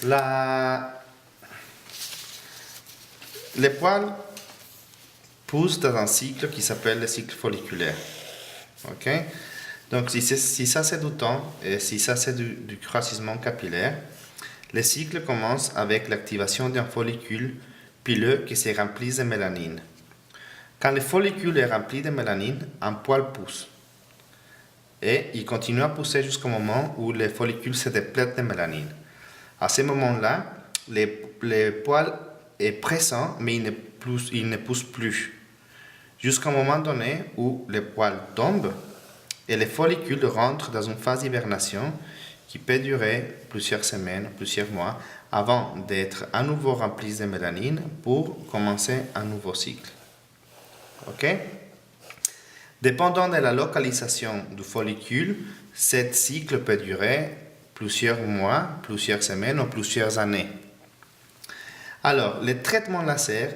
Les poils poussent dans un cycle qui s'appelle le cycle folliculaire. Ok? Donc, si ça c'est du temps et si ça c'est du croississement capillaire, le cycle commence avec l'activation d'un follicule pileux qui se remplit de mélanine. Quand le follicule est rempli de mélanine, un poil pousse. Et il continue à pousser jusqu'au moment où le follicule se déplète de mélanine. À ce moment-là, le poil est présent, mais il ne pousse plus. Jusqu'à un moment donné où le poil tombe et le follicule rentre dans une phase d'hibernation qui peut durer plusieurs semaines, plusieurs mois, avant d'être à nouveau rempli de mélanine pour commencer un nouveau cycle. Ok? Dépendant de la localisation du follicule, ce cycle peut durer plusieurs mois, plusieurs semaines ou plusieurs années. Alors, le traitement laser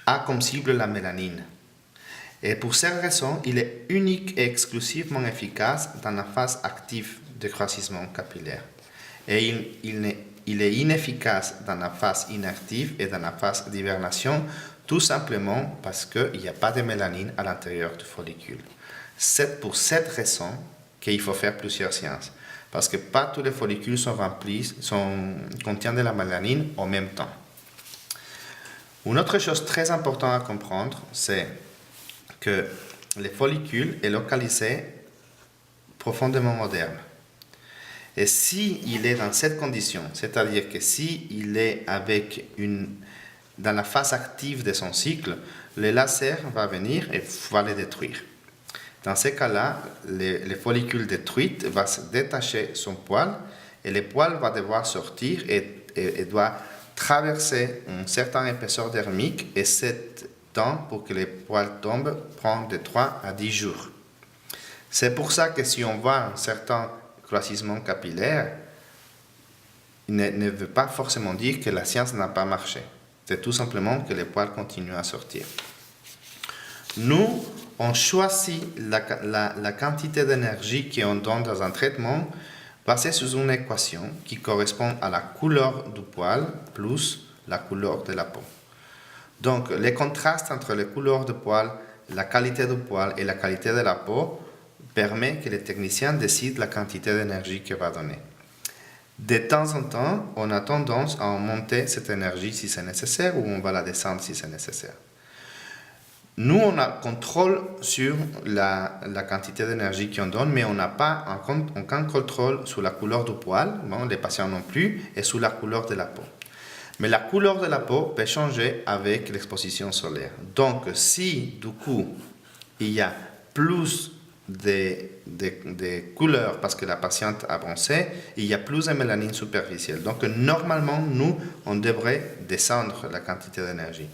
a comme cible la mélanine. Et pour cette raison, il est unique et exclusivement efficace dans la phase active de croississement capillaire. Et il est inefficace dans la phase inactive et dans la phase d'hibernation, tout simplement parce qu'il n'y a pas de mélanine à l'intérieur du follicule. C'est pour cette raison qu'il faut faire plusieurs séances. Parce que pas tous les follicules sont remplis, contiennent de la mélanine en même temps. Une autre chose très importante à comprendre, c'est que le follicule est localisé profondément au derme. Et s'il est dans cette condition, c'est-à-dire que s'il est dans la phase active de son cycle, le laser va venir et va le détruire. Dans ces cas-là, le follicule détruit va se détacher son poil et le poil va devoir sortir et doit traverser une certaine épaisseur dermique et cet temps pour que les poils tombent prend de 3 à 10 jours. C'est pour ça que si on voit un certain croississement capillaire, il ne veut pas forcément dire que la science n'a pas marché. C'est tout simplement que les poils continuent à sortir. Nous, on choisit la quantité d'énergie qu'on donne dans un traitement basé sur une équation qui correspond à la couleur du poil plus la couleur de la peau. Donc, les contrastes entre les couleurs du poil, la qualité du poil et la qualité de la peau permet que le technicien décide la quantité d'énergie qu'il va donner. De temps en temps, on a tendance à augmenter cette énergie si c'est nécessaire ou on va la descendre si c'est nécessaire. Nous, on a contrôle sur la quantité d'énergie qu'on donne, mais on n'a pas aucun contrôle sur la couleur du poil, bon, les patients non plus, et sur la couleur de la peau. Mais la couleur de la peau peut changer avec l'exposition solaire. Donc, si du coup, il y a plus de couleurs parce que la patiente a bronzé, il y a plus de mélanine superficielle. Donc, normalement, nous, on devrait descendre la quantité d'énergie.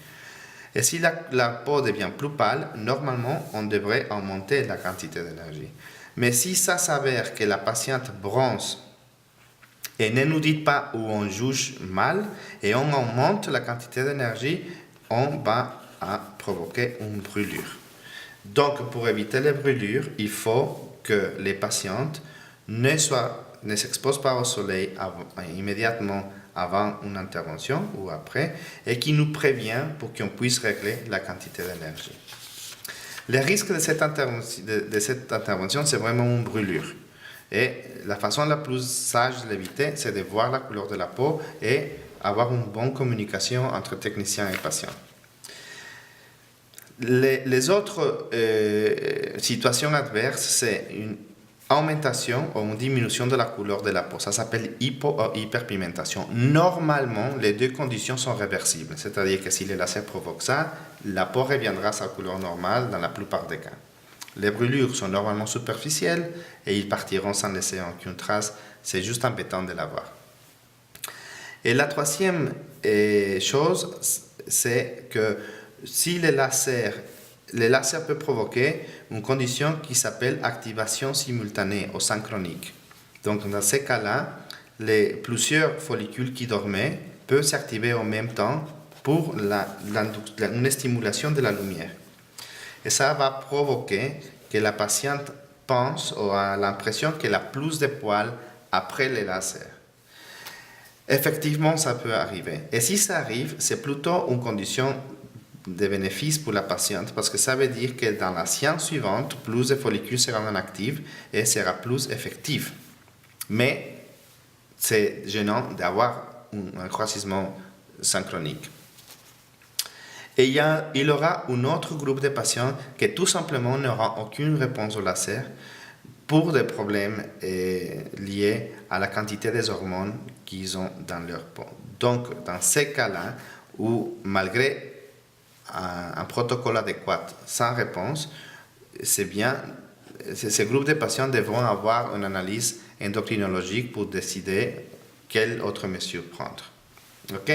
Et si la peau devient plus pâle, normalement, on devrait augmenter la quantité d'énergie. Mais si ça s'avère que la patiente bronze et ne nous dit pas où on juge mal et on augmente la quantité d'énergie, on va provoquer une brûlure. Donc, pour éviter les brûlures, il faut que les patientes ne s'exposent pas au soleil immédiatement avant une intervention ou après et qui nous prévient pour qu'on puisse régler la quantité d'énergie. Le risque de cette intervention, c'est vraiment une brûlure. Et la façon la plus sage de l'éviter, c'est de voir la couleur de la peau et avoir une bonne communication entre technicien et patient. Les autres situations adverses, c'est une augmentation ou une diminution de la couleur de la peau. Ça s'appelle hypo- ou hyperpigmentation. Normalement, les deux conditions sont réversibles. C'est-à-dire que si le laser provoque ça, la peau reviendra à sa couleur normale dans la plupart des cas. Les brûlures sont normalement superficielles et ils partiront sans laisser aucune trace. C'est juste embêtant de l'avoir. Et la troisième chose, c'est que si le laser peut provoquer une condition qui s'appelle activation simultanée ou synchronique. Donc, dans ces cas-là, plusieurs follicules qui dormaient peuvent s'activer en même temps pour une stimulation de la lumière. Et ça va provoquer que la patiente pense ou a l'impression qu'elle a plus de poils après le laser. Effectivement, ça peut arriver. Et si ça arrive, c'est plutôt une condition de bénéfice pour la patiente parce que ça veut dire que dans la séance suivante, plus de follicules seront actifs et sera plus effectif. Mais c'est gênant d'avoir un grossissement synchronique. Et il y aura un autre groupe de patients qui tout simplement n'auront aucune réponse au laser pour des problèmes liés à la quantité des hormones qu'ils ont dans leur peau. Donc, dans ces cas-là, où malgré un protocole adéquat sans réponse, c'est bien, ces groupes de patients devront avoir une analyse endocrinologique pour décider quelle autre mesure prendre. OK?